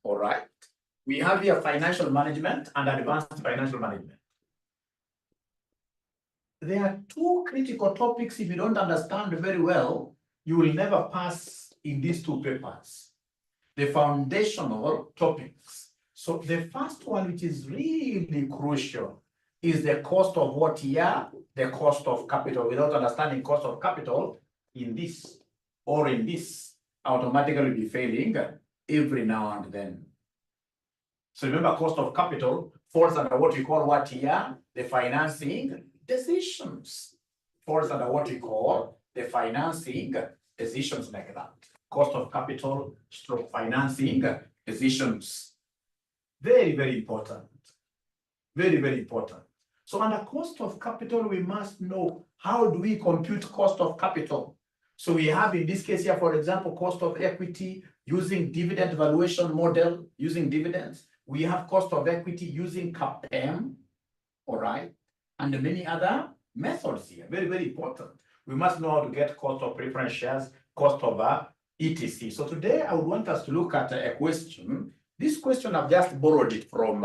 All right. We have here financial management and advanced financial management. There are two critical topics. If you don't understand very well, you will never pass in these two papers. The foundational topics. So the first one, which is really crucial, is the cost of what here? The cost of capital. Without understanding cost of capital in this or in this, automatically be failing every now and then. So remember, cost of capital falls under what we call what here? The financing decisions. Falls under what we call the financing decisions, like that. Cost of capital stroke financing decisions. Very, very important. Very, very important. So under cost of capital, we must know how do we compute cost of capital. So we have in this case here, for example, cost of equity using dividend valuation model, using dividends. We have cost of equity using CPFM, all right, and many other methods here. Very, very important. We must know how to get cost of preference shares, cost of ETC. So today I would want us to look at a question. This question I've just borrowed it from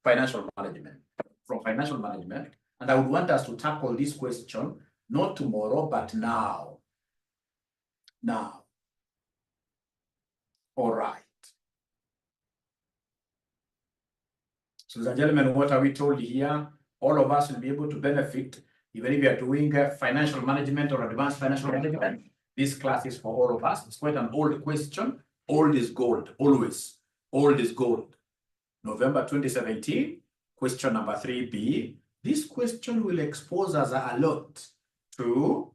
financial management. And I would want us to tackle this question not tomorrow, but now. Now. All right. So, ladies and gentlemen, what are we told here? All of us will be able to benefit, even if you are doing financial management or advanced financial management. This class is for all of us. It's quite an old question. Old is gold, always. Old is gold. November 2017, question number 3B. This question will expose us a lot to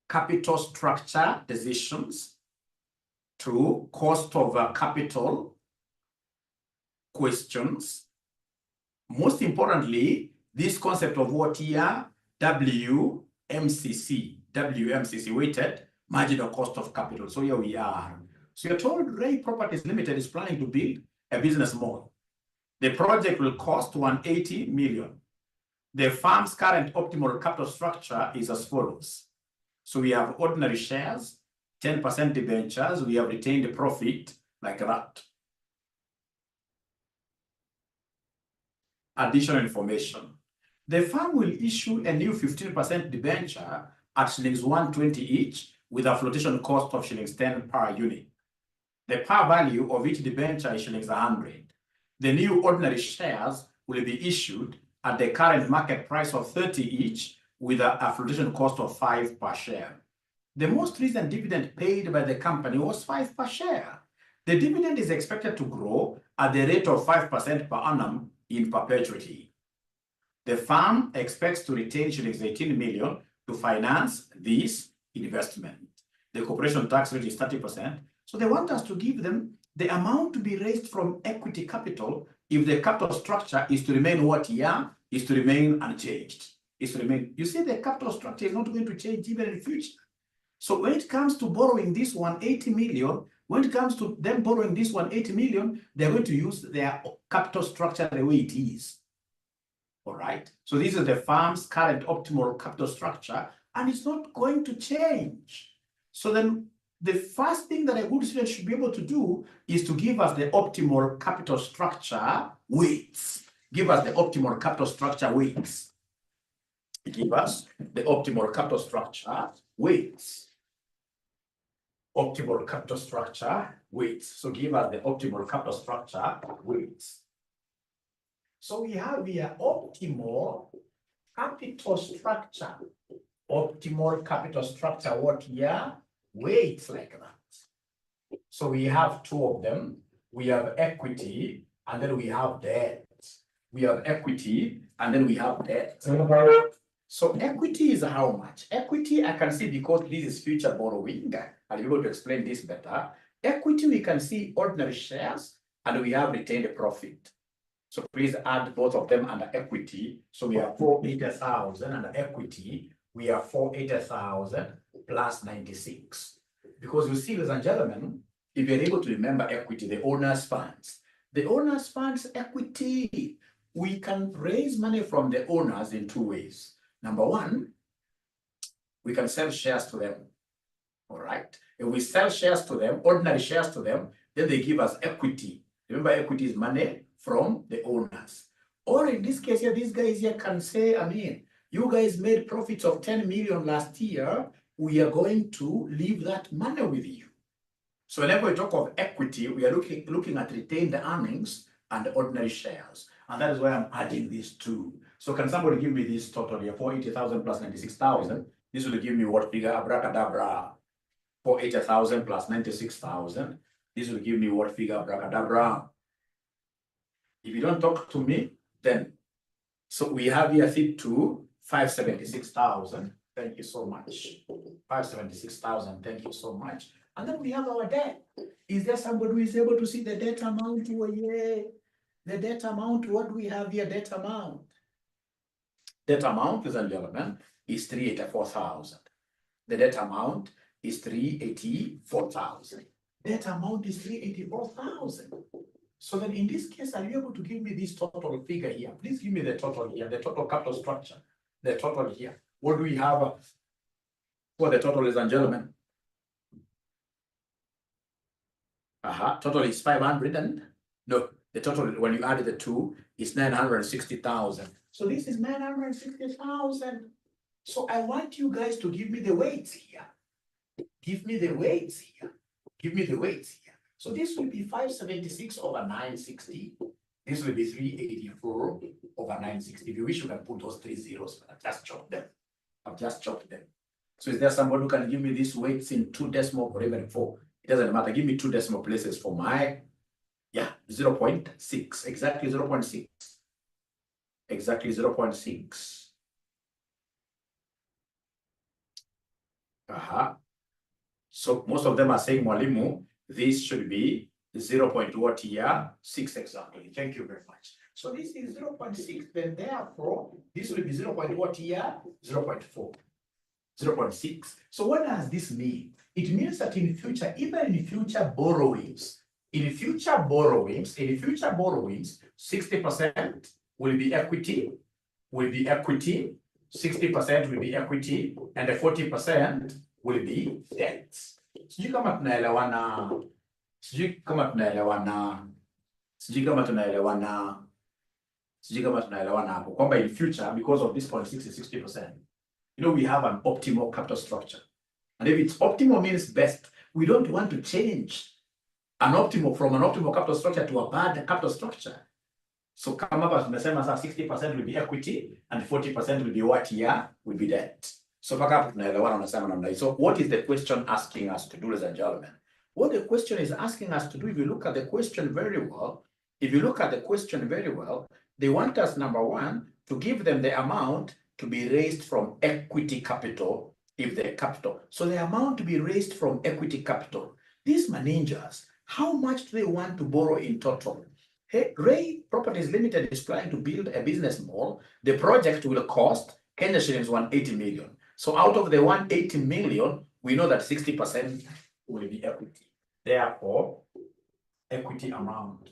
capital structure decisions, to cost of capital questions. Most importantly, this concept of what here? WMCC, weighted marginal cost of capital. So here we are. So you're told Ray Properties Limited is planning to build a business mall. The project will cost 180 million. The firm's current optimal capital structure is as follows. So we have ordinary shares, 10% debentures, we have retained profit like that. Additional information. The firm will issue a new 15% debenture at shillings 120 each with a flotation cost of shillings 10 per unit. The par value of each debenture is shillings 100. The new ordinary shares will be issued at the current market price of 30 each with a flotation cost of 5 per share. The most recent dividend paid by the company was 5 per share. The dividend is expected to grow at the rate of 5% per annum in perpetuity. The firm expects to retain shillings 18 million to finance this investment. The corporation tax rate is 30%. So they want us to give them the amount to be raised from equity capital if the capital structure is to remain what here? Is to remain unchanged. Is to remain. You see, the capital structure is not going to change even in the future. So when it comes to borrowing this 180 million, when it comes to them borrowing this 180 million, they're going to use their capital structure the way it is. All right. So this is the firm's current optimal capital structure, and it's not going to change. So then the first thing that a good student should be able to do is to give us the optimal capital structure weights. Give us the optimal capital structure weights. Give us the optimal capital structure weights. Optimal capital structure weights. So give us the optimal capital structure weights. So we have here optimal capital structure. Optimal capital structure, what here? Weights like that. So we have two of them. We have equity and then we have debt. We have equity and then we have debt. So equity is how much? Equity I can see because this is future borrowing. I'll be able to explain this better. Equity we can see ordinary shares and we have retained profit. So please add both of them under equity. So we have 480,000 under equity. We have 480,000 plus 96. Because you see, ladies and gentlemen, if you're able to remember equity, the owner's funds. The owner's funds equity, we can raise money from the owners in two ways. Number one, we can sell shares to them. All right. If we sell shares to them, ordinary shares to them, Then they give us equity. Remember, equity is money from the owners. Or in this case here, these guys here can say, I mean, you guys made profits of 10 million last year. We are going to leave that money with you. So whenever we talk of equity, we are looking at retained earnings and ordinary shares. And that is why I'm adding these two. So can somebody give me this total here, 480,000 plus 96,000? This will give me what figure? Abracadabra. 480,000 plus 96,000. This will give me what figure? Abracadabra. If you don't talk to me, then, so we have here fit2, 576,000. Thank you so much. 576,000. Thank you so much. And then we have our debt. Is there somebody who is able to see the debt amount? Oh, yeah. The debt amount, what do we have here? Debt amount. Debt amount, ladies and gentlemen, is 384,000. The debt amount is 384,000. Debt amount is 384,000. So then in this case, are you able to give me this total figure here? Please give me the total here, the total capital structure, the total here. What do we have for the total, ladies and gentlemen? Total is 500 and no, the total when you add the two is 960,000. So this is 960,000. So I want you guys to give me the weights here. Give me the weights here. Give me the weights here. So this will be 576 over 960. This will be 384 over 960. If you wish, you can put those 3 zeros, but I've just chopped them. I've just chopped them. So is there somebody who can give me these weights in 2 decimal or even 4? It doesn't matter. Give me 2 decimal places for my, 0.6. Exactly 0.6. Exactly 0.6. So most of them are saying, Mwalimu, this should be 0.what here? 6 exactly. Thank you very much. So this is 0.6. Then therefore, this will be 0.what here? 0.4. 0.6. So what does this mean? It means that in future, even in future borrowings, 60% will be equity, 60% will be equity, and the 40% will be debt. Sijui kama tunaelewana hapo kwamba in future, because of this 60%, we have an optimal capital structure. And if it's optimal means best, we don't want to change from an optimal capital structure to a bad capital structure. So come up as 60% will be equity and 40% will be what here? Will be debt. So what is the question asking us to do, ladies and gentlemen? What the question is asking us to do, if you look at the question very well, they want us, number one, to give them the amount to be raised from equity capital, if they're capital. So the amount to be raised from equity capital. These managers, how much do they want to borrow in total? Hey, Ray Properties Limited is trying to build a business mall. The project will cost Kenya shillings 180 million. So out of the 180 million, we know that 60% will be equity. Therefore, equity amount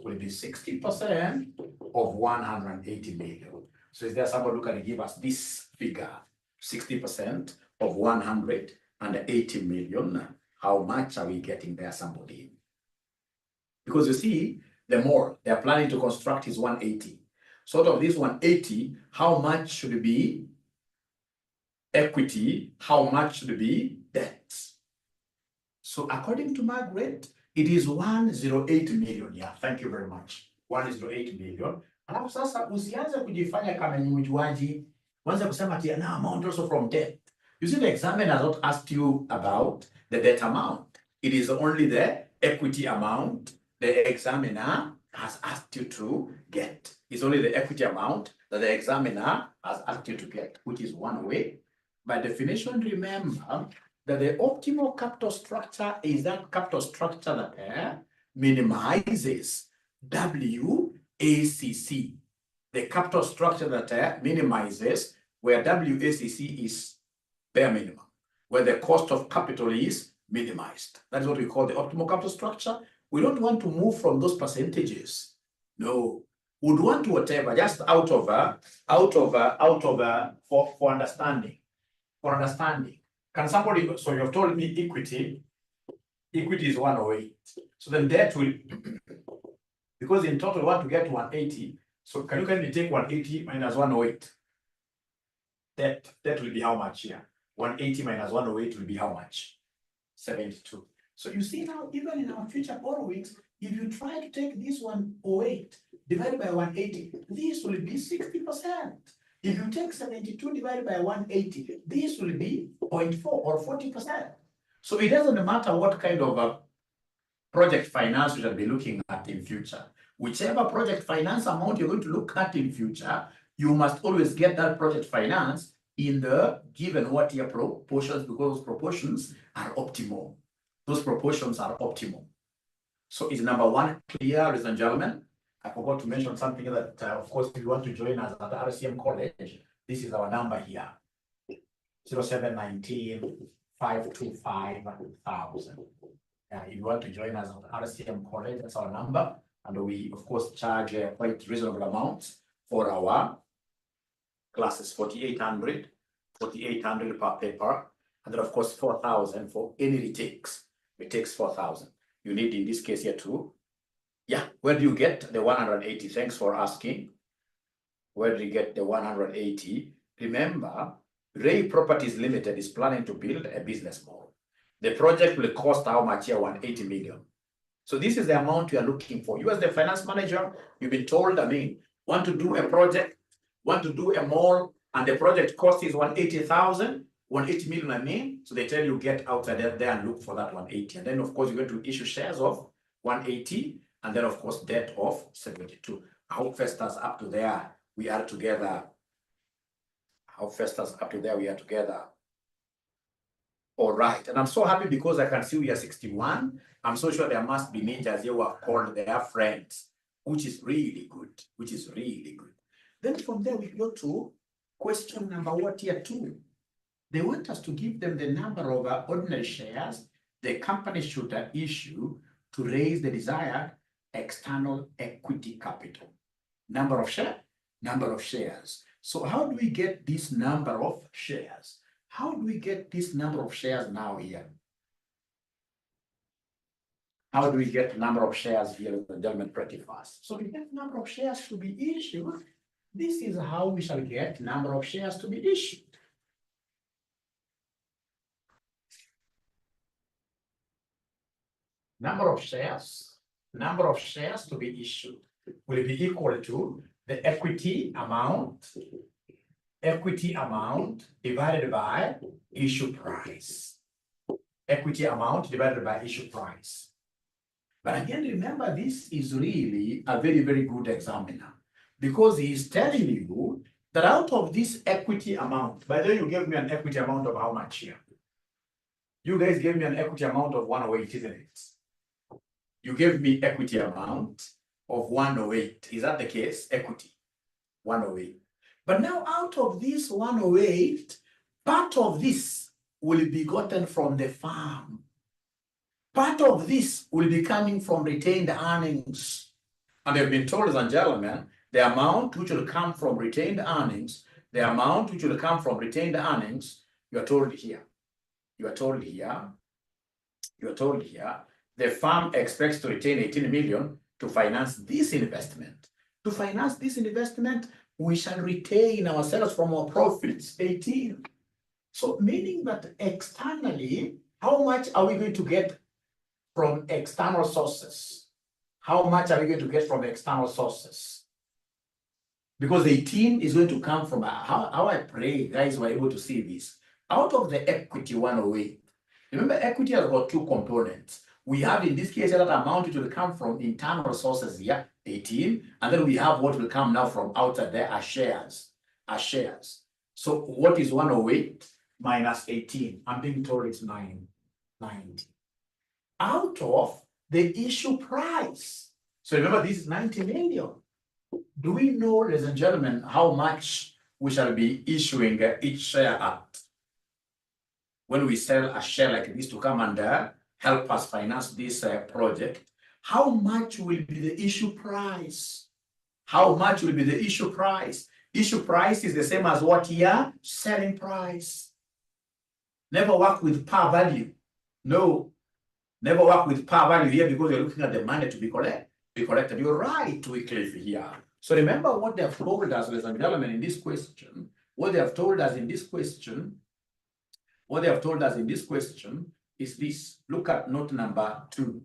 will be 60% of 180 million. So is there somebody who can give us this figure? 60% of 180 million. How much are we getting there, somebody? Because you see, the mall they are planning to construct is 180. So out of this 180, how much should be equity? How much should be debt? So according to Margaret, it is 108 million. Yeah, thank you very much. 108 million. Alafu sasa usianze kujifanya kama ni mjuaji. Wanza kusema ati na amount also from debt. You see, the examiner has not asked you about the debt amount. It is only the equity amount the examiner has asked you to get. It's only the equity amount that the examiner has asked you to get, which is one way. By definition, remember that the optimal capital structure is that capital structure that minimizes WACC. The capital structure that minimizes where WACC is bare minimum, where the cost of capital is minimized. That's what we call the optimal capital structure. We don't want to move from those percentages. No, we'd want to whatever, just out of for understanding. For understanding, Can somebody, so you've told me equity is 108. So then debt will, because in total we want to get 180. So can you take 180 minus 108? That will be how much here? 180 minus 108 will be how much? 72. So you see now, even in our future borrowings, if you try to take this 108 divided by 180, this will be 60%. If you take 72 divided by 180, this will be 0.4 or 40%. So it doesn't matter what kind of project finance you shall be looking at in future. Whichever project finance amount you're going to look at in future, you must always get that project finance in the given what year proportions, because those proportions are optimal. Those proportions are optimal. So is number one clear, ladies and gentlemen? I forgot to mention something that, of course, if you want to join us at the RCM College, this is our number here, 0719 525 1000. If you want to join us at RCM College, that's our number. And we, of course, charge quite reasonable amounts for our classes, 4,800 per paper. And then, of course, 4,000 for any retakes. Retakes 4,000. You need, in this case here, too. Yeah, where do you get the 180? Thanks for asking. Where do you get the 180? Remember, Ray Properties Limited is planning to build a business mall. The project will cost how much here? 180 million. So this is the amount you are looking for. You as the finance manager, you've been told, want to do a project, want to do a mall, and the project cost is 180,000, 180 million, So they tell you get outside there and look for that 180. And then, of course, you're going to issue shares of 180, and then, of course, debt of 72. I hope Festus up to there, we are together. How Festus up to there, we are together. All right, and I'm so happy because I can see we are 61. I'm so sure there must be ninjas here who have called their friends, which is really good, Then from there, we go to question number what here 2. They want us to give them the number of ordinary shares the company should issue to raise the desired external equity capital. Number of shares. So how do we get this number of shares? How do we get this number of shares now here? How do we get number of shares here, ladies and gentlemen, pretty fast? So we get number of shares to be issued. This is how we shall get number of shares to be issued. Number of shares to be issued will be equal to the equity amount divided by issue price. Equity amount divided by issue price. But again, remember, this is really a very, very good examiner, because he is telling you that out of this equity amount, by the way, you gave me an equity amount of how much here? You guys gave me an equity amount of 108, isn't it? You gave me equity amount of 108. Is that the case? Equity, 108. But now out of this 108, part of this will be gotten from the farm. Part of this will be coming from retained earnings. And they've been told, ladies and gentlemen, the amount which will come from retained earnings, you are told here. The firm expects to retain 18 million to finance this investment. To finance this investment, we shall retain ourselves from our profits, 18. So meaning that externally, how much are we going to get from external sources? Because 18 is going to come from, how I pray guys were able to see this, out of the equity 108. Remember, equity has got 2 components. We have, in this case, that amount which will come from internal sources here, 18, and then we have what will come now from outside there as shares. So what is 108 minus 18? I'm being told it's 90. Out of the issue price. So remember, this is 90 million. Do we know, ladies and gentlemen, how much we shall be issuing each share at? When we sell a share like this to come and help us finance this project, how much will be the issue price? Issue price is the same as what here? Selling price. Never work with par value. No, never work with par value here because you're looking at the money to be collected. You're right, Wycliffe here. So remember what they have told us, ladies and gentlemen, in this question. What they have told us in this question, is this. Look at note number 2.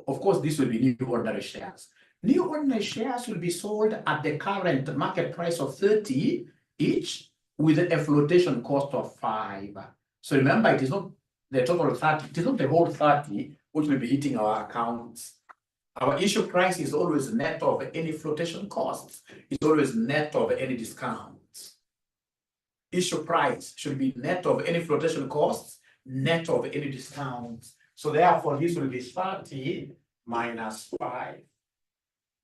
Of course, this will be new ordinary shares. New ordinary shares will be sold at the current market price of 30 each with a flotation cost of 5. So remember, it is not the total 30, it is not the whole 30 which will be hitting our accounts. Our issue price is always net of any flotation costs. It's always net of any discounts. Issue price should be net of any flotation costs, net of any discounts. So therefore, this will be 30 minus 5.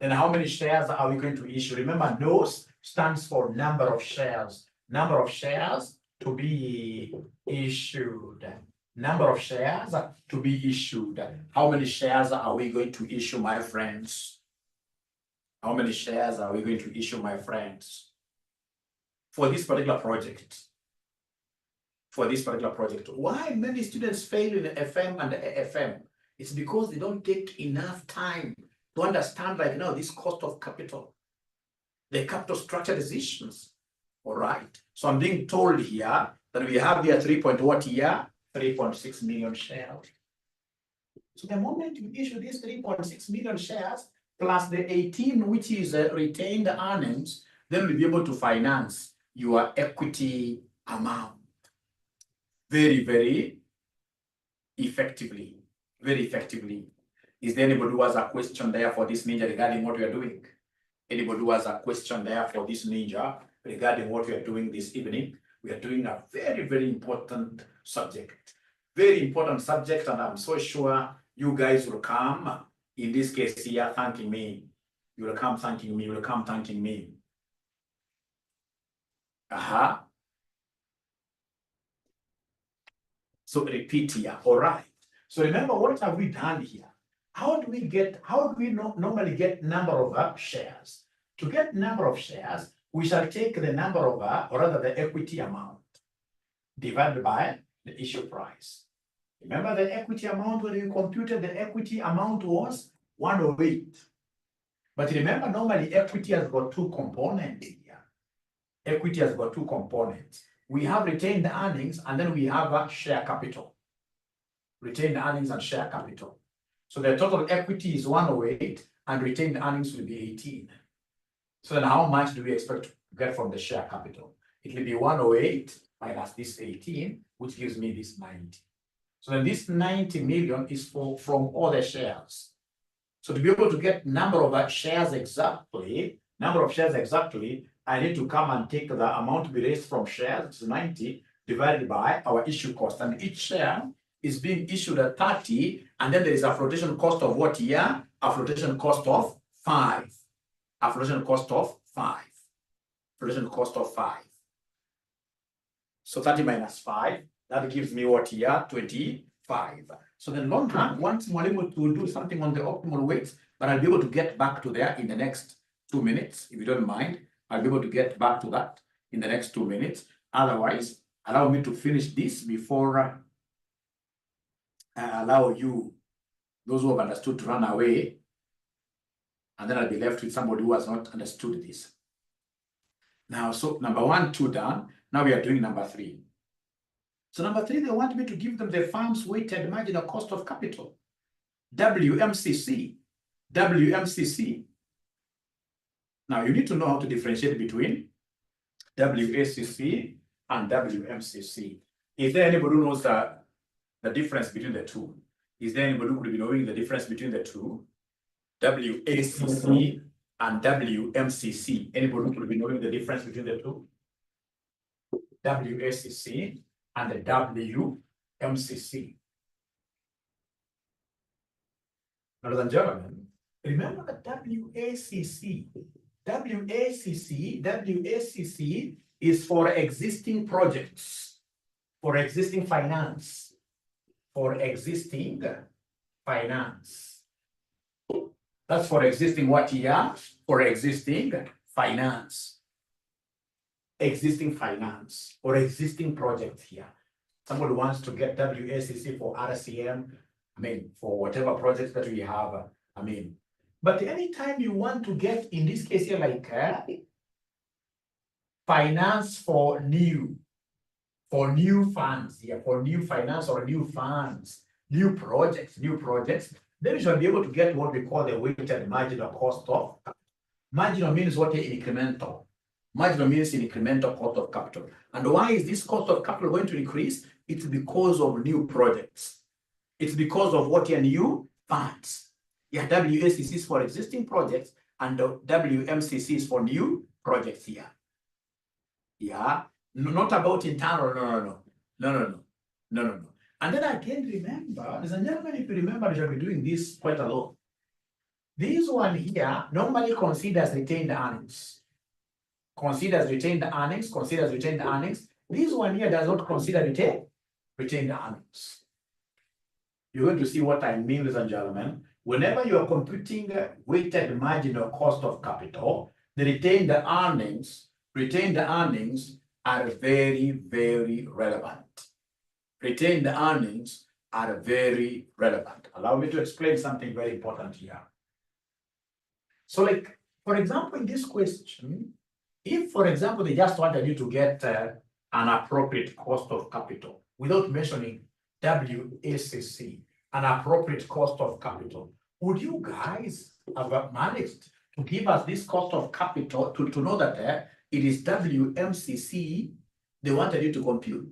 Then how many shares are we going to issue? Remember, NOS stands for number of shares. Number of shares to be issued. Number of shares to be issued. How many shares are we going to issue, my friends? How many shares are we going to issue, my friends? For this particular project. Why many students fail in FM and AFM? It's because they don't take enough time to understand right now this cost of capital, the capital structure decisions. All right. So I'm being told here that we have here 3.6 million shares. So the moment you issue these 3.6 million shares plus the 18, which is retained earnings, then we'll be able to finance your equity amount very, very effectively. Is there anybody who has a question there for this ninja regarding what we are doing? Anybody who has a question there for this ninja regarding what we are doing this evening? We are doing a very, very important subject. Very important subject, and I'm so sure you guys will come, in this case here, thanking me. You will come thanking me. You will come thanking me. So repeat here. All right. So remember, what have we done here? How do we normally get number of shares? To get number of shares, we shall take the number of, or rather the equity amount divided by the issue price. Remember the equity amount, when we computed the equity amount was 108. But remember, normally equity has got 2 components here. Equity has got 2 components. We have retained earnings, and then we have a share capital. Retained earnings and share capital. So the total equity is 108, and retained earnings will be 18. So then how much do we expect to get from the share capital? It will be 108 minus this 18, which gives me this 90. So then this 90 million is from all the shares. So to be able to get number of shares exactly, I need to come and take the amount to be raised from shares, which is 90, divided by our issue cost. And each share is being issued at 30, and then there is a flotation cost of what here? A flotation cost of 5. A flotation cost of 5. Flotation cost of 5. So 30 minus 5, that gives me what here? 25. So then long run, once I'm able to do something on the optimal weights, but I'll be able to get back to there in the next 2 minutes, if you don't mind. I'll be able to get back to that in the next 2 minutes. Otherwise, allow me to finish this before I allow you, those who have understood, to run away. And then I'll be left with somebody who has not understood this. Now, so number 1, 2 done. Now we are doing number 3. So number 3, they want me to give them the firm's weighted marginal cost of capital. WMCC. WMCC. Now you need to know how to differentiate between WACC and WMCC. Is there anybody who knows the difference between the two? Is there anybody who could be knowing the difference between the two? WACC and WMCC. Anybody who could be knowing the difference between the two? WACC and the WMCC. Ladies and gentlemen, remember the WACC. WACC is for existing projects, for existing finance, for existing finance. That's for existing what here? For existing finance. Existing finance or existing project here. Somebody wants to get WACC for RCM, I mean, for whatever projects that we have, I mean. But anytime you want to get, in this case here, like finance for new funds, for new finance or new funds, new projects, then you shall be able to get what we call the weighted marginal cost of capital. Marginal means what is incremental. Marginal means incremental cost of capital. And why is this cost of capital going to increase? It's because of new projects. It's because of what are new funds. Yeah, WACCs for existing projects and WMCCs for new projects here. Yeah, not about internal, no. And then again, remember, ladies and gentlemen, if you remember, we shall be doing this quite a lot. This one here normally considers retained earnings. Considers retained earnings. This one here does not consider retained earnings. You're going to see what I mean, ladies and gentlemen. Whenever you are computing weighted marginal cost of capital, the retained earnings are very, very relevant. Retained earnings are very relevant. Allow me to explain something very important here. So like, for example, in this question, if, for example, they just wanted you to get an appropriate cost of capital without mentioning WACC, an appropriate cost of capital, would you guys have managed to give us this cost of capital to know that it is WMCC they wanted you to compute?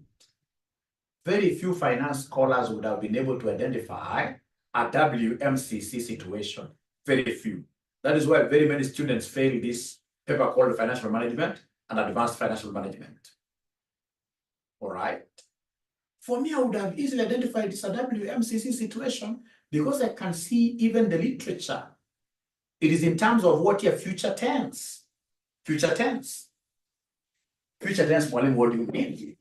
Very few finance scholars would have been able to identify a WMCC situation. Very few. That is why very many students fail this paper called financial management and advanced financial management. All right. For me, I would have easily identified it's a WMCC situation because I can see even the literature. It is in terms of what your future tense. Future tense. Future tense, Mwalimu, what do you mean?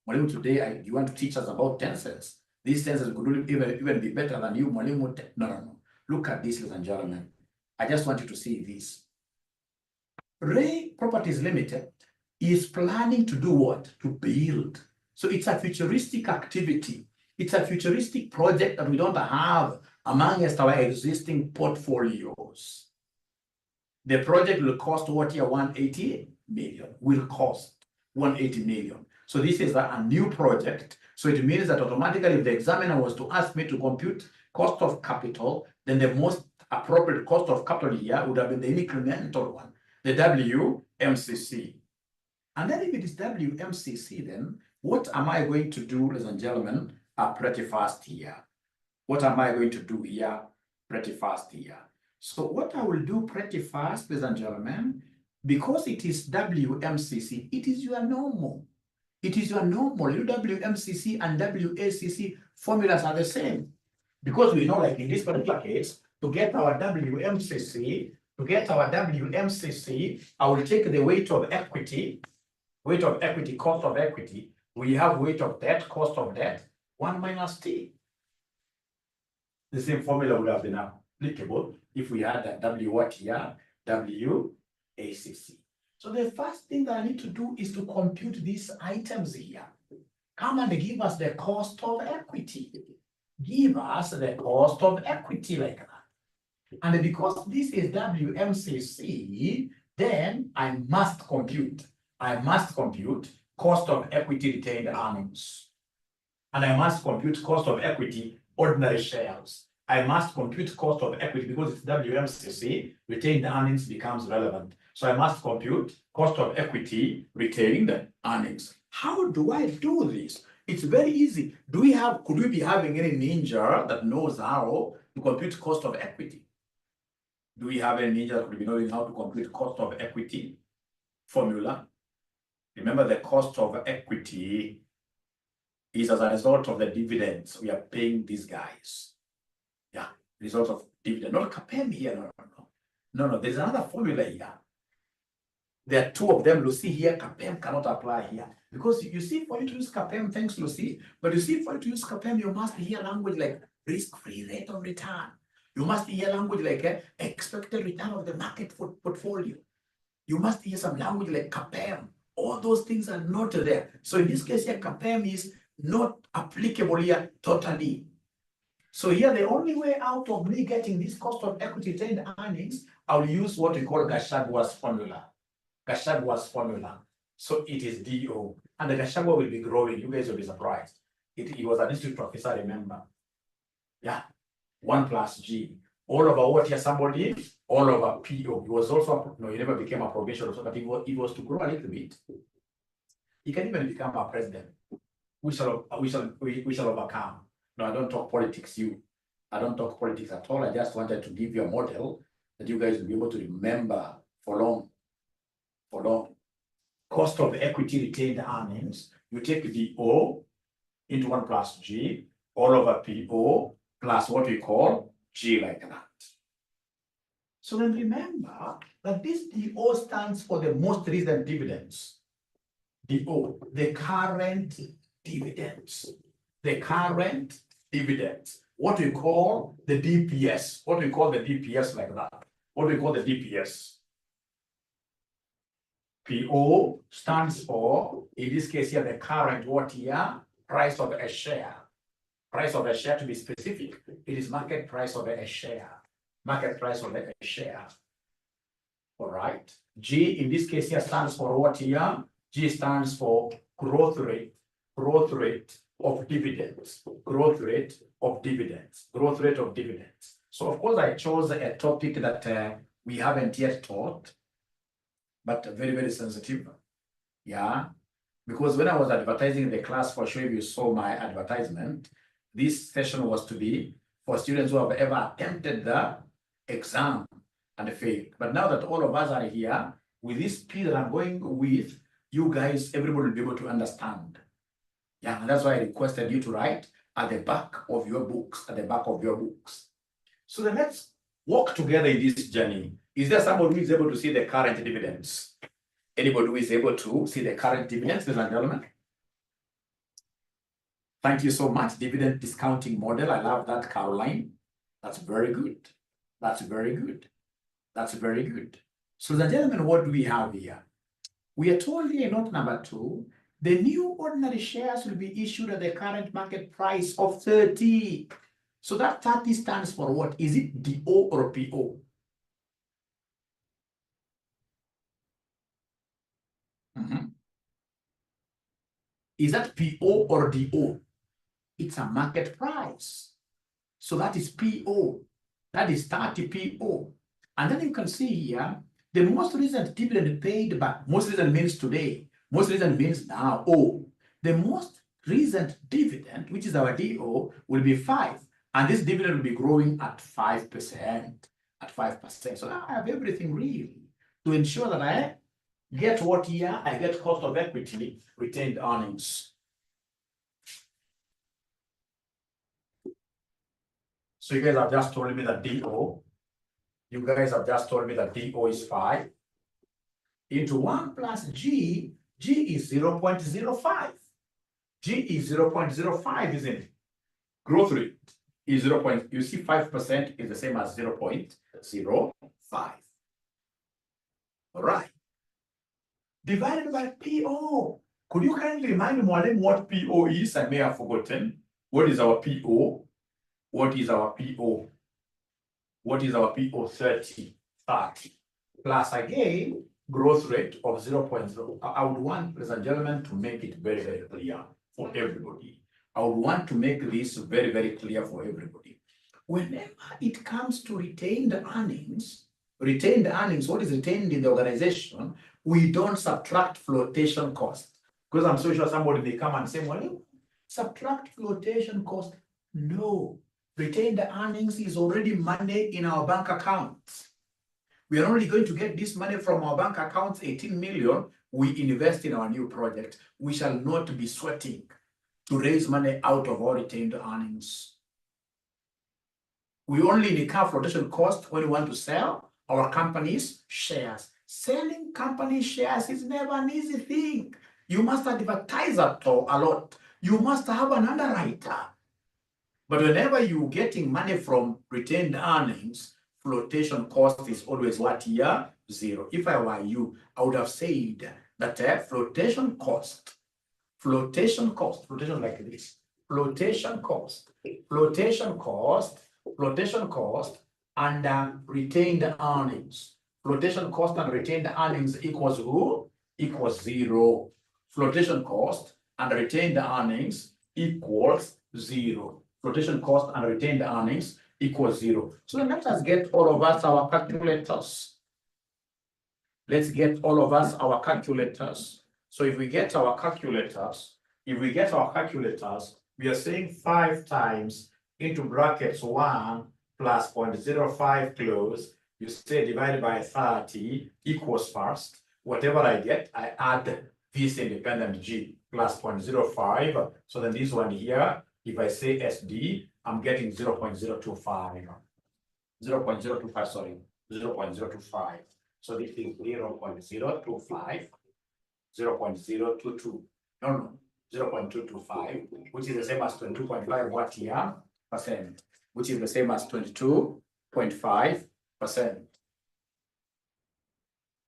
Mwalimu, today you want to teach us about tenses. These tenses could even be better than you, Mwalimu. No. Look at this, ladies and gentlemen. I just want you to see this. Ray Properties Limited is planning to do what? To build. So it's a futuristic activity. It's a futuristic project that we don't have amongst our existing portfolios. The project will cost what here? 180 million. Will cost 180 million. So this is a new project. So it means that automatically if the examiner was to ask me to compute cost of capital, then the most appropriate cost of capital here would have been the incremental one, the WMCC. And then if it is WMCC, then what am I going to do, ladies and gentlemen, pretty fast here? What am I going to do here pretty fast here? So what I will do pretty fast, ladies and gentlemen, because it is WMCC, it is your normal. It is your normal. WMCC and WACC formulas are the same. Because we know, like in this particular case, to get our WMCC, I will take the weight of equity, cost of equity. We have weight of debt, cost of debt, 1 minus T. The same formula would have been applicable if we had that W what here? WACC. So the first thing that I need to do is to compute these items here. Come and give us the cost of equity. Give us the cost of equity like that. And because this is WMCC, then I must compute cost of equity retained earnings. And I must compute cost of equity ordinary shares. I must compute cost of equity because it's WMCC, retained earnings becomes relevant. So I must compute cost of equity retained earnings. How do I do this? It's very easy. Could we be having any ninja that knows how to compute cost of equity? Do we have any ninja that could be knowing how to compute cost of equity formula? Remember, the cost of equity is as a result of the dividends we are paying these guys. Yeah, result of dividend. Not CPFM here, no. There's another formula here. There are two of them, Lucy here. CPFM cannot apply here. Because you see, for you to use CPFM, thanks, Lucy. But you see, for you to use CPFM, you must hear language like risk-free rate of return. You must hear language like expected return of the market portfolio. You must hear some language like CPFM. All those things are not there. So in this case here, CPFM is not applicable here totally. So here, the only way out of me getting this cost of equity retained earnings, I'll use what we call Gachagwa's formula. Gachagwa's formula. So it is DO. And the Gachagua will be growing. You guys will be surprised. He was an institute professor, remember. Yeah. 1 plus G. All over what here somebody, all over PO. He was also, no, he never became a provincial, but he was to grow a little bit. He can even become a president. We shall overcome. No, I don't talk politics, I don't talk politics at all. I just wanted to give you a model that you guys will be able to remember for long. Cost of equity retained earnings, you take the O into 1 plus G, all over PO, plus what we call G like that. So then remember that this DO stands for the most recent dividends. DO, the current dividends. The current dividends. What we call the DPS. What we call the DPS like that. What we call the DPS. PO stands for, in this case here, the current what here? Price of a share. Price of a share, to be specific, it is market price of a share. Market price of a share. All right. G in this case here stands for what here? G stands for growth rate of dividends. Growth rate of dividends. Growth rate of dividends. So of course I chose a topic that we haven't yet taught, but very, very sensitive. Yeah. Because when I was advertising the class, for sure if you saw my advertisement, this session was to be for students who have ever attempted the exam and failed. But now that all of us are here, with this speed that I'm going with, you guys, everybody will be able to understand. Yeah, and that's why I requested you to write at the back of your books, at the back of your books. So then let's walk together in this journey. Is there somebody who is able to see the current dividends? Anybody who is able to see the current dividends, ladies and gentlemen? Thank you so much. Dividend discounting model. I love that, Caroline. That's very good. That's very good. That's very good. So, ladies and gentlemen, what do we have here? We are told here in note number 2, the new ordinary shares will be issued at the current market price of 30. So that 30 stands for what? Is it DO or PO? Is that PO or DO? It's a market price. So that is PO. That is 30 PO. And then you can see here, the most recent dividend paid back, most recent means today, most recent means now, O. The most recent dividend, which is our DO, will be 5. And this dividend will be growing at 5%. At 5%. So now I have everything really to ensure that I get what here? I get cost of equity, retained earnings. So you guys have just told me that DO, you guys have just told me that DO is 5 into 1 plus G, G is 0.05. G is 0.05, isn't it? Growth rate is 0. You see 5% is the same as 0.05. All right. Divided by PO. Could you kindly remind me what PO is? I may have forgotten. What is our PO? What is our PO? What is our PO? 30. Plus again, growth rate of 0.0. I would want, ladies and gentlemen, to make it very, very clear for everybody. I would want to make this very, very clear for everybody. Whenever it comes to retained earnings, what is retained in the organization, we don't subtract flotation cost. Because I'm so sure somebody may come and say, well, subtract flotation cost. No. Retained earnings is already money in our bank accounts. We are only going to get this money from our bank accounts, 18 million. We invest in our new project. We shall not be sweating to raise money out of our retained earnings. We only incur flotation cost when we want to sell our company's shares. Selling company shares is never an easy thing. You must advertise a lot. You must have an underwriter. But whenever you're getting money from retained earnings, flotation cost is always what here? 0. If I were you, I would have said that flotation cost flotation cost, flotation like this, flotation cost, and retained earnings. Flotation cost and retained earnings equals who? Equals 0. Flotation cost and retained earnings equals 0. Flotation cost and retained earnings equals 0. So let us get all of us our calculators. Let's get all of us our calculators. So if we get our calculators, we are saying 5 times into brackets 1 plus 0.05 close, you say divided by 30 equals first. Whatever I get, I add this independent G plus 0.05. So then this one here, if I say SD, I'm getting 0.025. 0.025, sorry, 0.025. So this is 0.025, 0.022, no, 0.225, which is the same as 22.5 watt year percent, which is the same as 22.5%.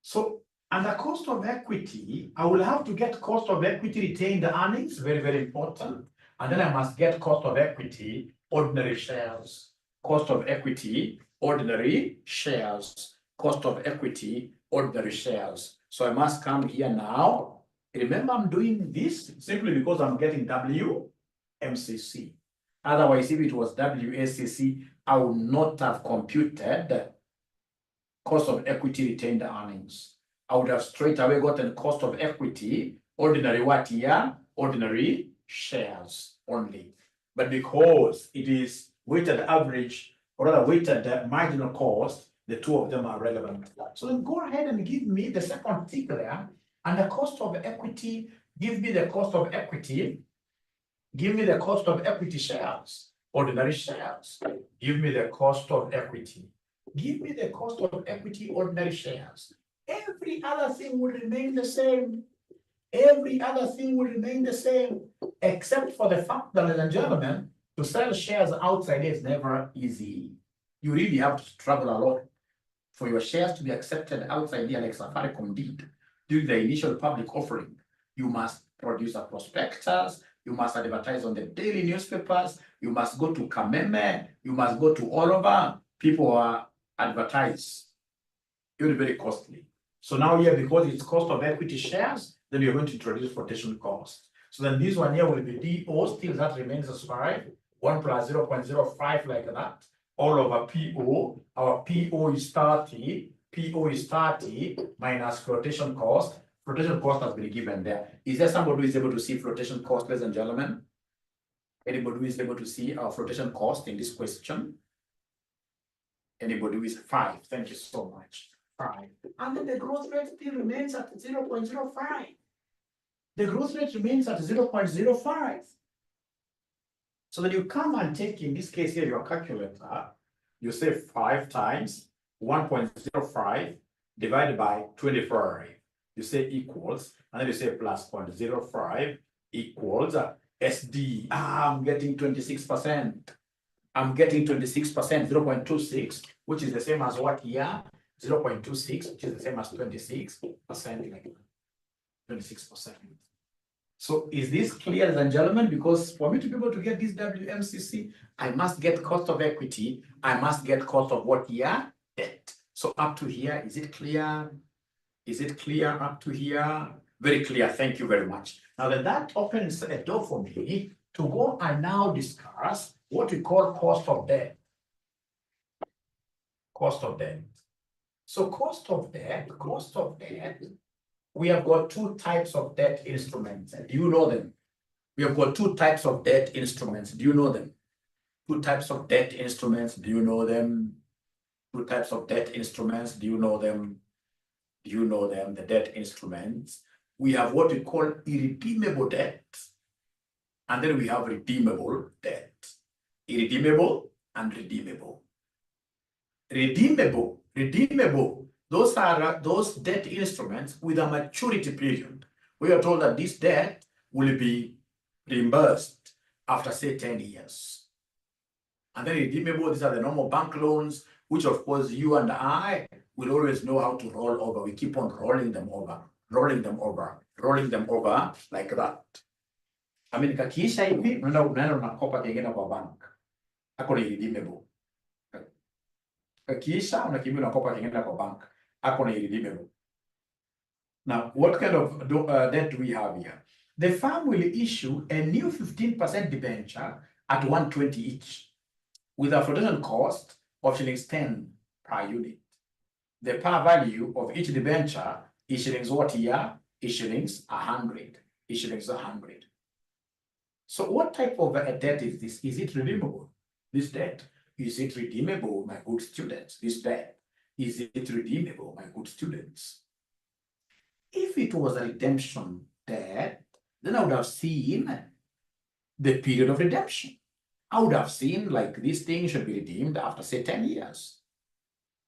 So, and the cost of equity, I will have to get cost of equity retained earnings, very, very important. And then I must get cost of equity, ordinary shares, cost of equity, ordinary shares, cost of equity, ordinary shares. So I must come here now. Remember, I'm doing this simply because I'm getting WMCC. Otherwise, if it was WACC, I would not have computed cost of equity retained earnings. I would have straight away gotten cost of equity, ordinary what year? Ordinary shares only. But because it is weighted average, or rather weighted marginal cost, the two of them are relevant. So then go ahead and give me the second tick there, and the cost of equity, give me the cost of equity, give me the cost of equity shares, ordinary shares, give me the cost of equity, give me the cost of equity, ordinary shares. Every other thing will remain the same. Every other thing will remain the same, except for the fact that, ladies and gentlemen, to sell shares outside is never easy. You really have to struggle a lot for your shares to be accepted outside here, like Safaricom did during the initial public offering. You must produce a prospectus, you must advertise on the daily newspapers, you must go to Kameme, you must go to all over. People are advertised. Very, very costly. So now here, because it's cost of equity shares, then you're going to introduce flotation cost. So then this one here will be DO, still that remains as 5, 1 plus 0.05 like that, all over PO. Our PO is 30, minus flotation cost. Flotation cost has been given there. Is there somebody who is able to see flotation cost, ladies and gentlemen? Anybody who is able to see our flotation cost in this question? Anybody who is 5? Thank you so much. 5. And then the growth rate still remains at 0.05. The growth rate remains at 0.05. So then you come and take, in this case here, your calculator, you say 5 times 1.05 divided by 24. You say equals, and then you say plus 0.05 equals SD. I'm getting 26%. I'm getting 26%, 0.26, which is the same as what here? 0.26, which is the same as 26%, like 26%. So is this clear, ladies and gentlemen? Because for me to be able to get this WMCC, I must get cost of equity. I must get cost of what here? Debt. So up to here, is it clear? Is it clear up to here? Very clear. Thank you very much. Now then that opens a door for me to go and now discuss what we call cost of debt. Cost of debt. So cost of debt, we have got 2 types of debt instruments. Do you know them? We have got 2 types of debt instruments. Do you know them? 2 types of debt instruments. Do you know them? 2 types of debt instruments. Do you know them? Do you know them? The debt instruments. We have what we call irredeemable debt. And then we have redeemable debt. Irredeemable and redeemable. Redeemable. Those are those debt instruments with a maturity period. We are told that this debt will be reimbursed after, say, 10 years. And then redeemable, these are the normal bank loans, which of course you and I will always know how to roll over. We keep on rolling them over like that. I mean, kakiisha hivi, unaenda unakopa kingine kwa bank. Ako ni redeemable. Kakiisha, unakimbia unakopa kingine kwa bank. Ako ni redeemable. Now, what kind of debt do we have here? The firm will issue a new 15% debenture at 120 each, with a flotation cost of shillings 10 per unit. The par value of each debenture is shillings what here? Is shillings 100. Is shillings 100. So what type of a debt is this? Is it redeemable? This debt. Is it redeemable, my good students? This debt. Is it redeemable, my good students? If it was a redemption debt, then I would have seen the period of redemption. I would have seen like this thing should be redeemed after say 10 years.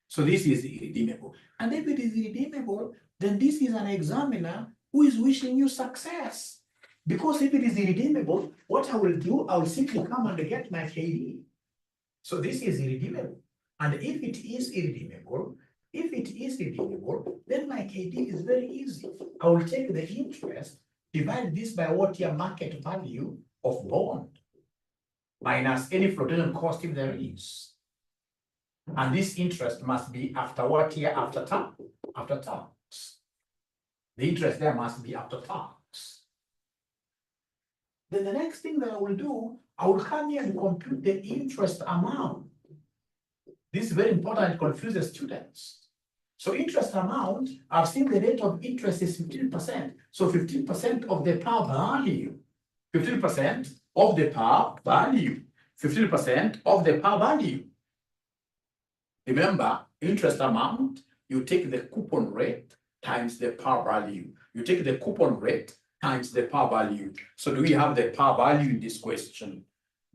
So this is irredeemable. And if it is irredeemable, then this is an examiner who is wishing you success. Because if it is irredeemable, what I will do, I will simply come and get my KD. So this is irredeemable. And if it is irredeemable, then my KD is very easy. I will take the interest, divide this by what your market value of bond, minus any flotation cost if there is. And this interest must be after what year? After tax. After tax. The interest there must be after tax. Then the next thing that I will do, I will come here and compute the interest amount. This is very important, it confuses students. So interest amount, I've seen the rate of interest is 15%. So 15% of the par value. 15% of the par value. 15% of the par value. Remember, interest amount, you take the coupon rate times the par value. You take the coupon rate times the par value. So do we have the par value in this question?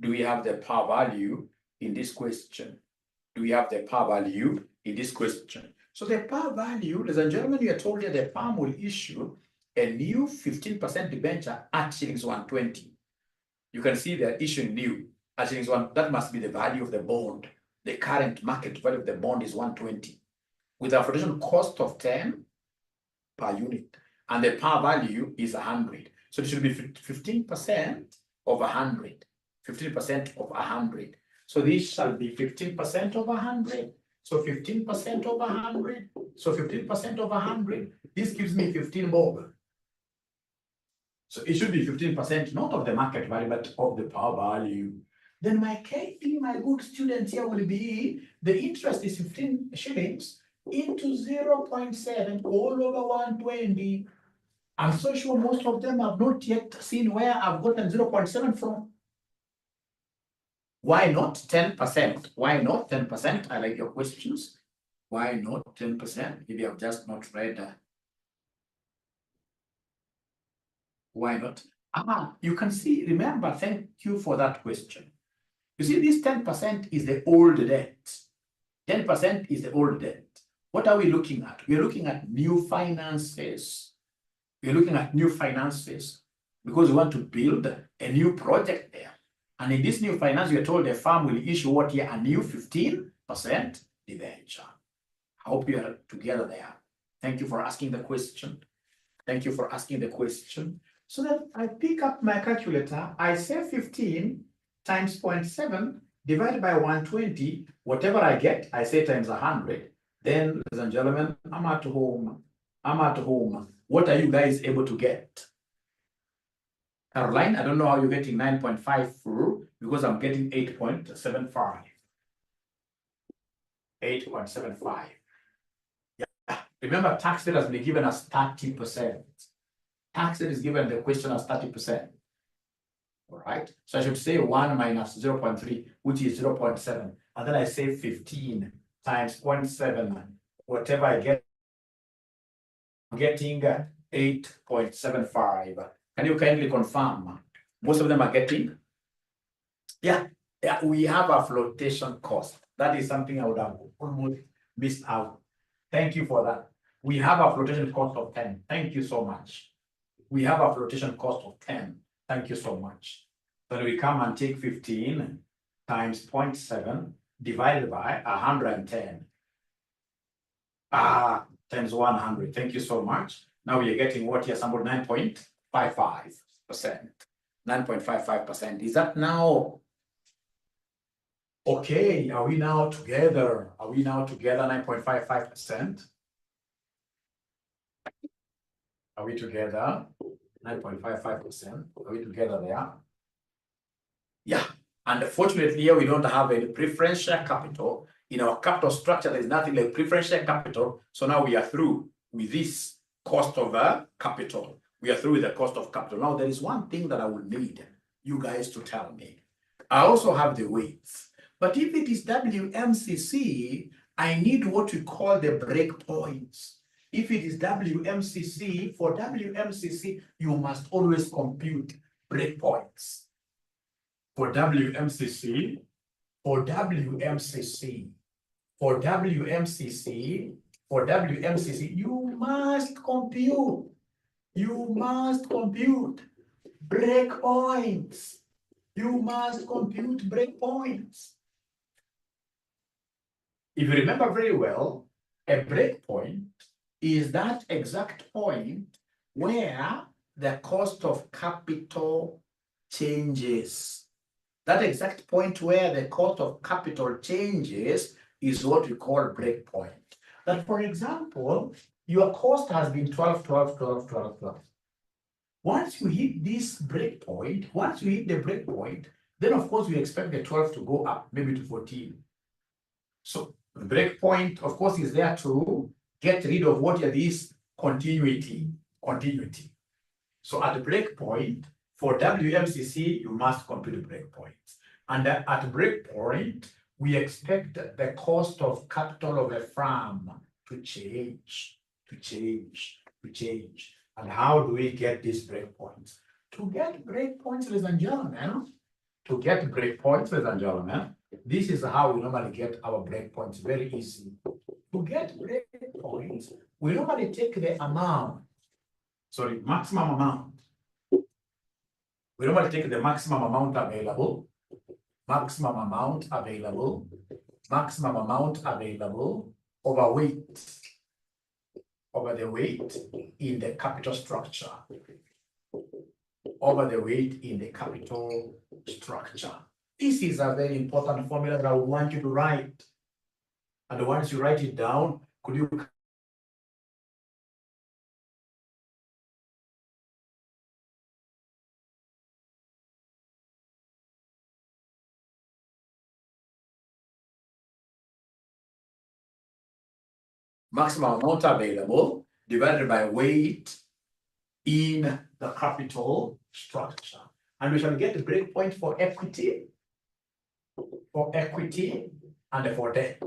Do we have the par value in this question? Do we have the par value in this question? So the par value, ladies and gentlemen, we are told that the firm will issue a new 15% debenture at shillings 120. You can see they're issuing new at shillings 1. That must be the value of the bond. The current market value of the bond is 120 with a flotation cost of 10 per unit. And the par value is 100. So it should be 15% of 100. 15% of 100. So this shall be 15% of 100. So 15% of 100. So 15% of 100. This gives me 15 bob. So it should be 15%, not of the market value, but of the par value. Then my KP, my good students here will be, the interest is 15 shillings into 0.7 all over 120. I'm so sure most of them have not yet seen where I've gotten 0.7 from. Why not 10%? Why not 10%? I like your questions. Why not 10%? If you have just not read. Why not? You can see, remember, thank you for that question. You see, this 10% is the old debt. 10% is the old debt. What are we looking at? We're looking at new finances. We're looking at new finances because we want to build a new project there. And in this new finance, we are told the firm will issue what here? A new 15% debenture. I hope you are together there. Thank you for asking the question. Thank you for asking the question. So that I pick up my calculator, I say 15 times 0.7 divided by 120, whatever I get, I say times 100. Then, ladies and gentlemen, I'm at home. I'm at home. What are you guys able to get? Caroline, I don't know how you're getting 9.5 through because I'm getting 8.75. 8.75. Yeah. Remember, tax rate has been given as 30%. Tax rate is given the question as 30%. All right. So I should say 1 minus 0.3, which is 0.7. And then I say 15 times 0.7. Whatever I get, I'm getting 8.75. Can you kindly confirm? Most of them are getting? Yeah, we have a flotation cost. That is something I would have almost missed out. Thank you for that. We have a flotation cost of 10. Thank you so much. We have a flotation cost of 10. Thank you so much. Then we come and take 15 times 0.7 divided by 110. Times 100. Thank you so much. Now we are getting what here? Somewhat 9.55%. 9.55%. Is that now okay? Are we now together? Are we now together 9.55%? Are we together? 9.55%. Are we together there? Yeah. Unfortunately, here we don't have any preference share capital. In our capital structure, there's nothing like preference share capital. So now we are through with this cost of capital. We are through with the cost of capital. Now, there is one thing that I will need you guys to tell me. I also have the weights. But if it is WMCC, I need what we call the breakpoints. If it is WMCC, for WMCC, you must always compute breakpoints. For WMCC, you must compute breakpoints. You must compute breakpoints. If you remember very well, a breakpoint is that exact point where the cost of capital changes. That exact point where the cost of capital changes is what we call breakpoint. That, for example, your cost has been 12. Once you hit this breakpoint, then of course we expect the 12 to go up, maybe to 14. So the breakpoint, of course, is there to get rid of what is this continuity. So at the breakpoint, for WMCC, you must compute breakpoints. And at breakpoint, we expect the cost of capital of a firm to change. And how do we get these breakpoints? To get breakpoints, ladies and gentlemen, this is how we normally get our breakpoints. Very easy. To get breakpoints, we normally take the maximum amount. We normally take the maximum amount available over the weight in the capital structure. This is a very important formula that I want you to write. And once you write it down, could you maximum amount available divided by weight in the capital structure. And we shall get the breakpoint for equity, and for debt.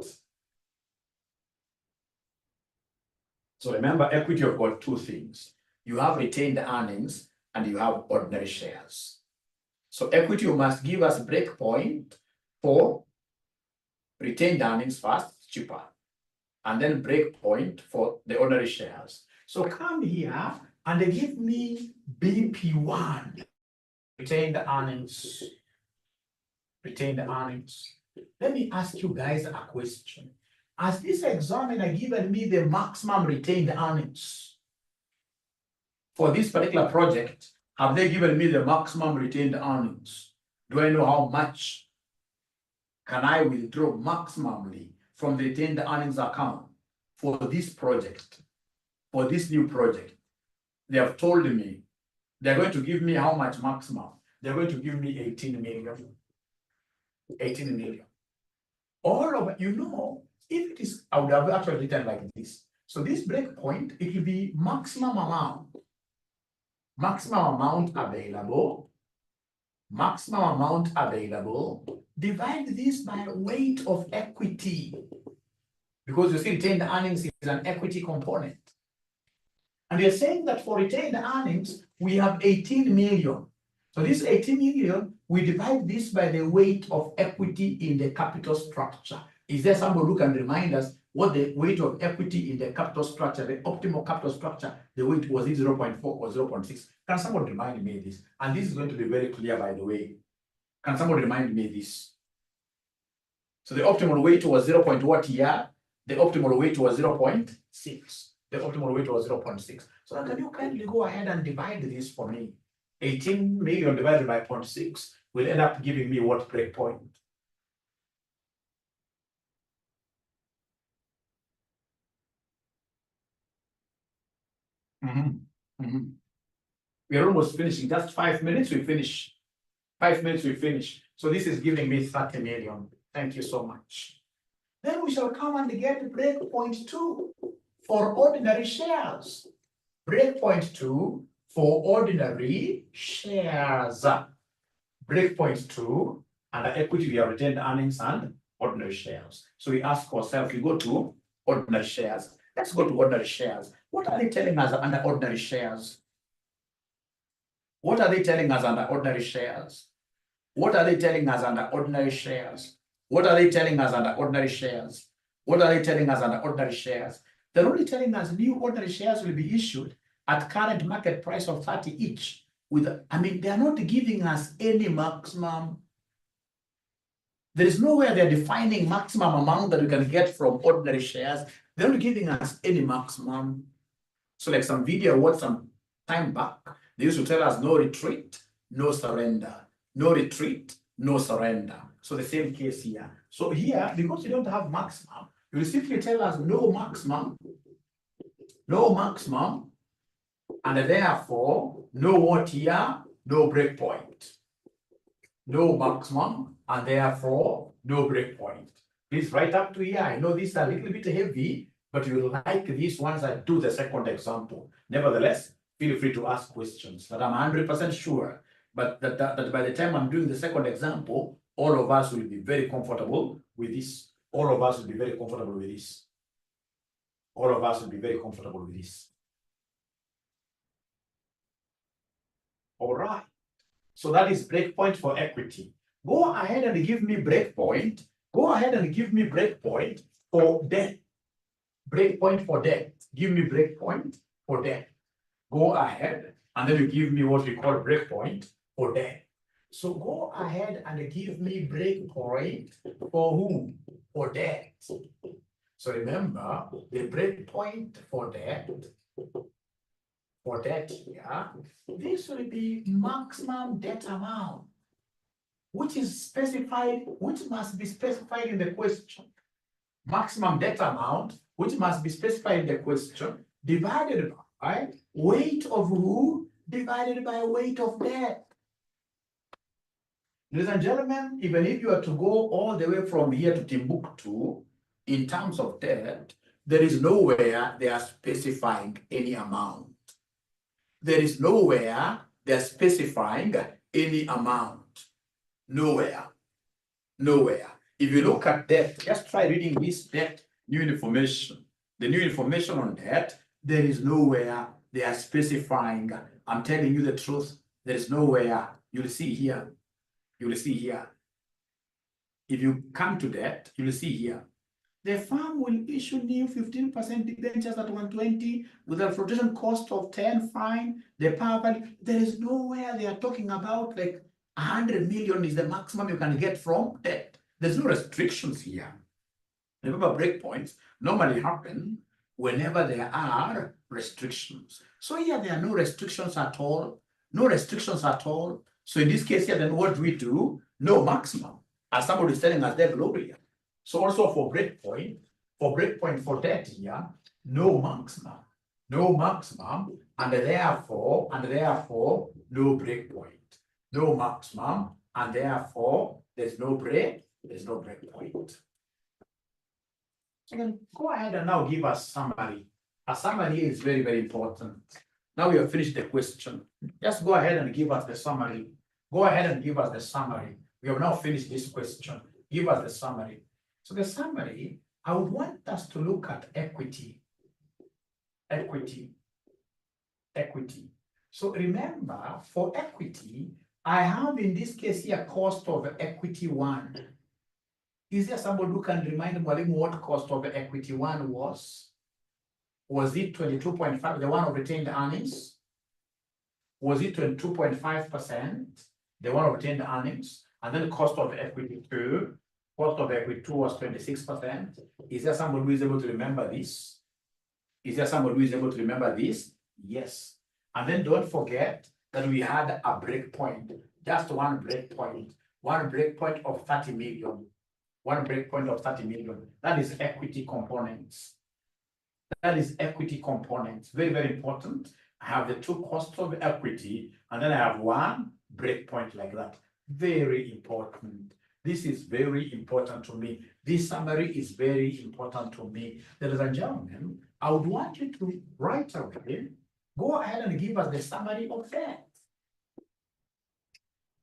So remember, equity, you've got two things. You have retained earnings and you have ordinary shares. So equity, you must give us breakpoint for retained earnings first, cheaper. And then breakpoint for the ordinary shares. So come here and they give me BP1, retained earnings. Let me ask you guys a question. Has this examiner given me the maximum retained earnings? For this particular project, have they given me the maximum retained earnings? Do I know how much can I withdraw maximally from the retained earnings account for this project, for this new project? They have told me they're going to give me how much maximum? They're going to give me 18 million. 18 million. All of it, if it is, I would have actually written like this. So this breakpoint, it will be maximum amount available, divide this by weight of equity. Because you see, retained earnings is an equity component. And you're saying that for retained earnings, we have 18 million. So this 18 million, we divide this by the weight of equity in the capital structure. Is there somebody who can remind us what the weight of equity in the capital structure, the optimal capital structure, the weight, was it 0.4 or 0.6? Can somebody remind me this? And this is going to be very clear, by the way. Can somebody remind me this? So the optimal weight was 0. What here? The optimal weight was 0.6. The optimal weight was 0.6. So can you kindly go ahead and divide this for me? 18 million divided by 0.6 will end up giving me what breakpoint? We are almost finishing. Just 5 minutes, we finish. 5 minutes, we finish. So this is giving me 30 million. Thank you so much. Then we shall come and get breakpoint 2 for ordinary shares. Breakpoint 2 for ordinary shares. Breakpoint 2 under equity, we have retained earnings and ordinary shares. So we ask ourselves, we go to ordinary shares. Let's go to ordinary shares. What are they telling us under ordinary shares? What are they telling us under ordinary shares? What are they telling us under ordinary shares? What are they telling us under ordinary shares? What are they telling us under ordinary shares? They're only telling us new ordinary shares will be issued at current market price of 30 each. They're not giving us any maximum. There is nowhere they're defining maximum amount that we can get from ordinary shares. They're not giving us any maximum. So like some video, what some time back, they used to tell us no retreat, no surrender. No retreat, no surrender. So the same case here. So here, because you don't have maximum, you will simply tell us no maximum, and therefore no what here, no breakpoint. No maximum, and therefore no breakpoint. Please write up to here. I know these are a little bit heavy, but you will like these ones. I do the second example. Nevertheless, feel free to ask questions. But I'm 100% sure, but that by the time I'm doing the second example, all of us will be very comfortable with this. All of us will be very comfortable with this. All of us will be very comfortable with this. All right. So that is breakpoint for equity. Go ahead and give me breakpoint. Go ahead and give me breakpoint for debt. Breakpoint for debt. Give me breakpoint for debt. Go ahead and then you give me what we call breakpoint for debt. So go ahead and give me breakpoint for whom? For debt. So remember the breakpoint for debt. For debt here, this will be maximum debt amount, which is specified, which must be specified in the question. Maximum debt amount, which must be specified in the question, divided by weight of who? Divided by weight of debt. Ladies and gentlemen, even if you are to go all the way from here to Timbuktu, in terms of debt, there is nowhere they are specifying any amount. There is nowhere they're specifying any amount. Nowhere. Nowhere. If you look at debt, just try reading this debt, new information. The new information on debt, there is nowhere they are specifying. I'm telling you the truth. There is nowhere. You'll see here. You will see here. If you come to debt, you will see here. The firm will issue new 15% debentures at 120 with a flotation cost of 10 fine. The power value, there is nowhere they are talking about like 100 million is the maximum you can get from debt. There's no restrictions here. Remember, breakpoints normally happen whenever there are restrictions. So here there are no restrictions at all. No restrictions at all. So in this case here, then what do we do? No maximum. As somebody is telling us there globally. So also for breakpoint for debt here, no maximum, and therefore no breakpoint, no maximum, and therefore there's no breakpoint. So then go ahead and now give us summary. A summary is very, very important. Now we have finished the question. Just go ahead and give us the summary. Go ahead and give us the summary. We have now finished this question. Give us the summary. So the summary, I would want us to look at equity. Equity. So remember, for equity, I have in this case here cost of equity 1. Is there somebody who can remind me what cost of equity 1 was? Was it 22.5, the one of retained earnings? Was it 22.5%, the one of retained earnings? And then cost of equity 2. Cost of equity 2 was 26%. Is there somebody who is able to remember this? Is there somebody who is able to remember this? Yes. And then don't forget that we had a break point, just one break point of 30 million. One break point of 30 million. That is equity components. That is equity components. Very, very important. I have the two costs of equity, and then I have one break point like that. Very important. This is very important to me. This summary is very important to me. Ladies and gentlemen, I would want you to right away go ahead and give us the summary of that.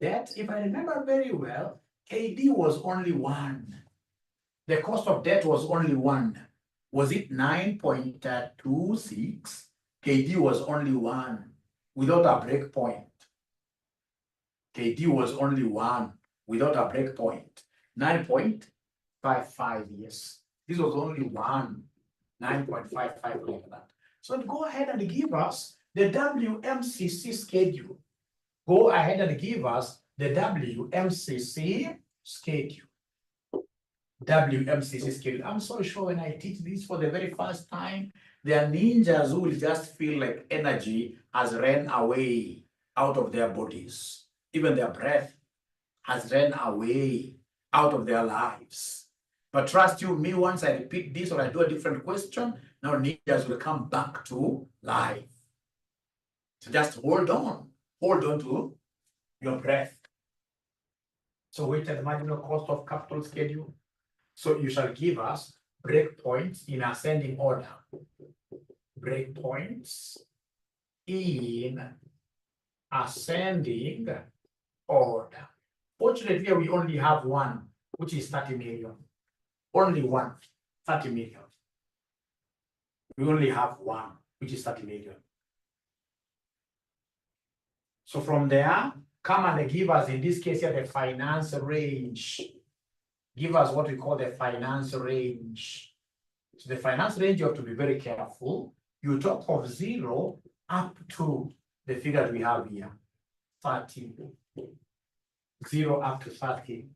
That, if I remember very well, KD was only 1. The cost of debt was only 1. Was it 9.26? KD was only 1 without a break point. KD was only 1 without a break point. 9.55, yes. This was only 1, 9.55 like that. So go ahead and give us the WMCC schedule. Go ahead and give us the WMCC schedule. WMCC schedule. I'm so sure when I teach this for the very first time, there are ninjas who will just feel like energy has ran away out of their bodies. Even their breath has ran away out of their lives. But trust you me, once I repeat this or I do a different question, now ninjas will come back to life. So just hold on to your breath. So weighted marginal cost of capital schedule. So you shall give us breakpoints in ascending order. Breakpoints in ascending order. Fortunately, we only have one, which is 30 million. Only one, 30 million. We only have one, which is 30 million. So from there, come and give us, in this case here, the finance range. Give us what we call the finance range. So the finance range, you have to be very careful. You talk of 0 up to the figure we have here, 30. 0 up to 30.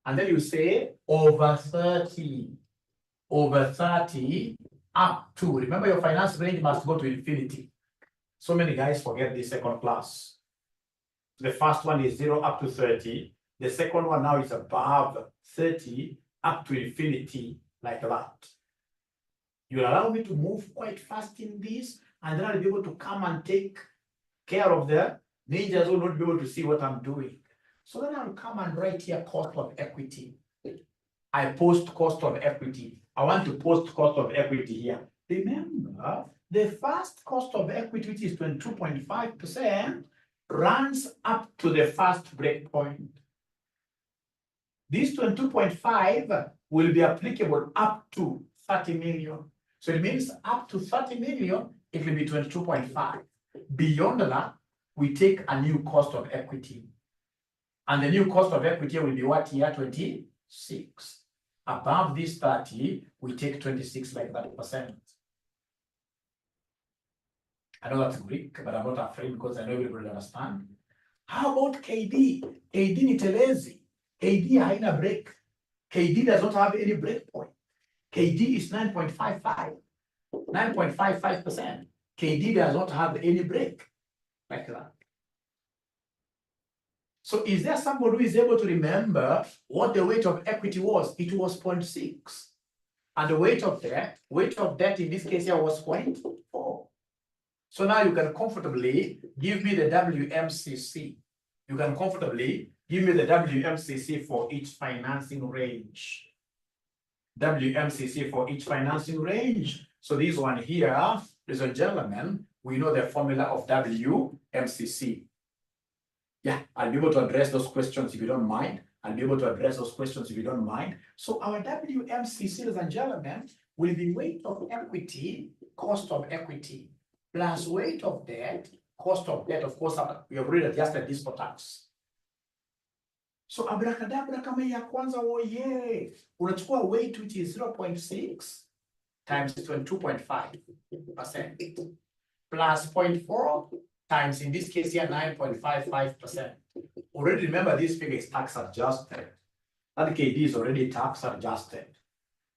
And then you say over 30. Over 30 up to. Remember, your finance range must go to infinity. So many guys forget this second class. The first one is 0 up to 30. The second one now is above 30 up to infinity, like that. You allow me to move quite fast in this, and then I'll be able to come and take care of the ninjas who will not be able to see what I'm doing. So then I'll come and write here cost of equity. I post cost of equity. I want to post cost of equity here. Remember, the first cost of equity, which is 22.5%, runs up to the first breakpoint. This 22.5 will be applicable up to 30 million. So it means up to 30 million, it will be 22.5. Beyond that, we take a new cost of equity. And the new cost of equity will be what here? 26. Above this 30, we take 26 like that percent. I know that's Greek, but I'm not afraid because I know everybody understand. How about KD? KD ni telezi. KD haina break. KD does not have any break point. KD is 9.55. 9.55%. KD does not have any break like that. So is there somebody who is able to remember what the weight of equity was? It was 0.6. And the weight of debt in this case here was 0.4. So now you can comfortably give me the WMCC. You can comfortably give me the WMCC for each financing range. WMCC for each financing range. So this one here, ladies and gentlemen, we know the formula of WMCC. Yeah, I'll be able to address those questions if you don't mind. I'll be able to address those questions if you don't mind. So our WMCC, ladies and gentlemen, will be weight of equity, cost of equity, plus weight of debt, cost of debt. Of course, we have already adjusted this for tax. So abracadabra kama ya kwanza woye, unachukua weight which is 0.6 times 22.5% plus 0.4 times, in this case here, 9.55%. Already remember this figure is tax adjusted. That KD is already tax adjusted.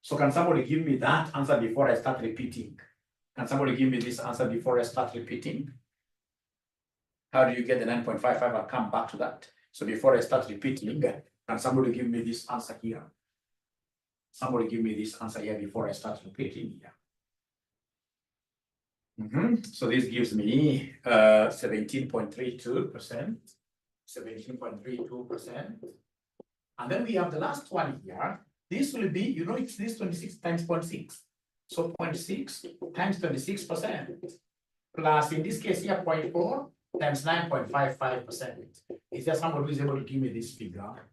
So can somebody give me that answer before I start repeating? Can somebody give me this answer before I start repeating? How do you get the 9.55? I'll come back to that. So before I start repeating, can somebody give me this answer here? Somebody give me this answer here before I start repeating here. So this gives me 17.32%, 17.32%. And then we have the last one here. This will be, you know, it's this 26 times 0.6. So 0.6 times 26%. Plus, in this case here, 0.4 times 9.55%. Is there somebody who is able to give me this figure?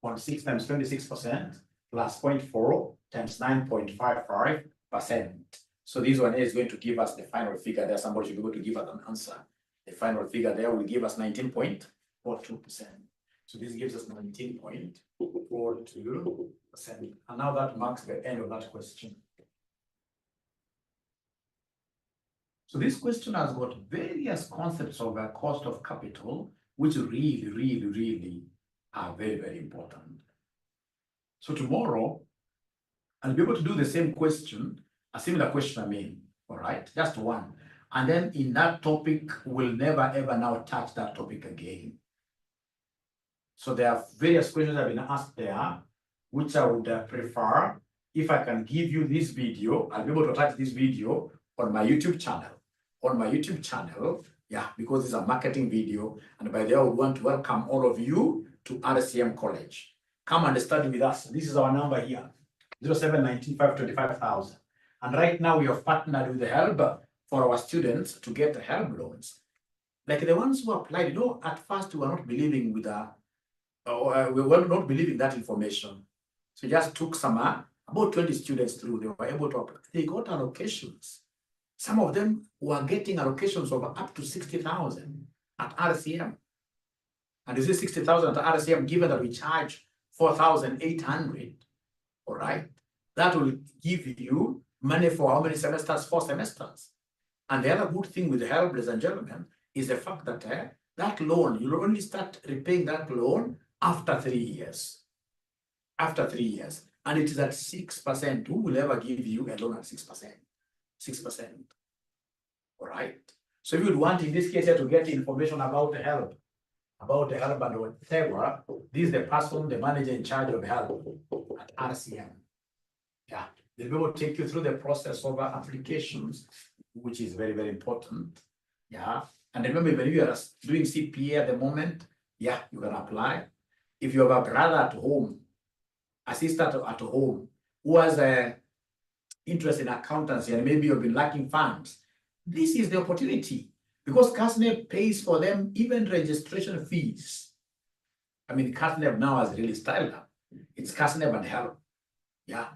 0.6 times 26% plus 0.4 times 9.55%. So this one is going to give us the final figure there. Somebody should be able to give us an answer. The final figure there will give us 19.42%. So this gives us 19.42%. And now that marks the end of that question. So this question has got various concepts of a cost of capital, which really are very important. So tomorrow, I'll be able to do the same question, a similar question, all right, just one. And then in that topic, we'll never ever now touch that topic again. So there are various questions that have been asked there, which I would prefer, if I can give you this video, I'll be able to attach this video on my YouTube channel. Yeah, because it's a marketing video. And by the way, I would want to welcome all of you to RCM College. Come and study with us. This is our number here, 079525,000. And right now we have partnered with the HELB for our students to get the HELB loans. Like the ones who applied, you know, at first we were not believing with we were not believing that information. So just took some, about 20 students through, they were able to apply. They got allocations. Some of them were getting allocations of up to 60,000 at RCM. And you see 60,000 at RCM, given that we charge 4,800, all right? That will give you money for how many semesters? 4 semesters. And the other good thing with the HELB, ladies and gentlemen, is the fact that that loan, you'll only start repaying that loan after 3 years. After 3 years. And it is at 6%. Who will ever give you a loan at 6%? 6%. All right. So if you would want, in this case, to get information about the HELB, and whatever, this is the person, the manager in charge of HELB at RCM. Yeah. They'll be able to take you through the process of applications, which is very important. Yeah. And remember, when you are doing CPA at the moment, yeah, you can apply. If you have a brother at home, a sister at home, who has an interest in accountancy and maybe you've been lacking funds, this is the opportunity, because CASNEB pays for them even registration fees. I mean, CASNEB now has really styled up. It's CASNEB and HELB. Yeah.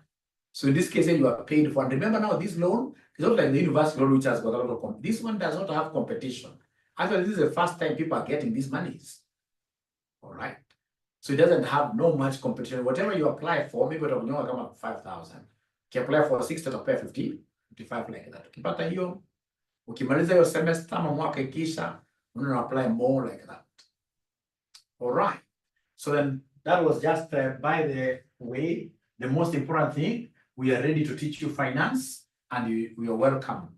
So in this case, you are paid for. And remember now, this loan is not like the university loan, which has got a lot of competition. This one does not have competition. Actually, this is the first time people are getting these monies. All right. So it doesn't have no much competition. Whatever you apply for, maybe it'll come up 5,000. You apply for 60, it'll pay 50, 55 like that. Ukipata hiyo, ukimaliza hiyo semester ama mwaka ikisha, unaona apply more like that. All right. So then that was just by the way, the most important thing. We are ready to teach you finance, and we are welcome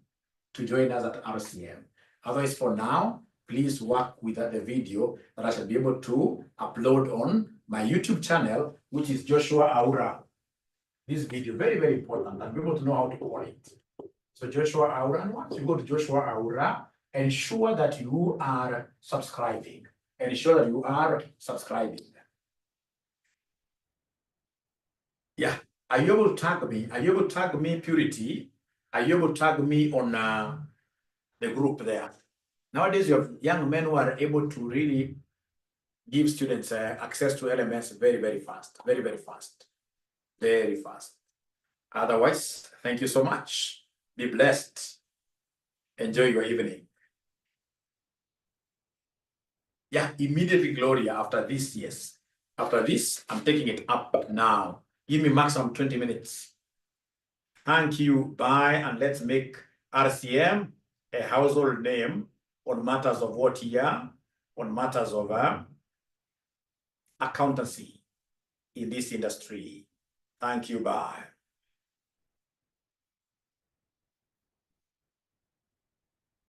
to join us at RCM. Otherwise, for now, please work with the video that I shall be able to upload on my YouTube channel, which is Joshua Aura. This video, very important, and be able to know how to call it. So Joshua Aura, and once you go to Joshua Aura, ensure that you are subscribing. Ensure that you are subscribing. Yeah. Are you able to tag me? Are you able to tag me, Purity? Are you able to tag me on the group there? Nowadays, you have young men who are able to really give students access to LMS very fast. Very fast. Otherwise, thank you so much. Be blessed. Enjoy your evening. Yeah, immediately, Gloria, after this, yes. After this, I'm taking it up now. Give me maximum 20 minutes. Thank you. Bye. And let's make RCM a household name on matters of what here? On matters of accountancy in this industry. Thank you. Bye.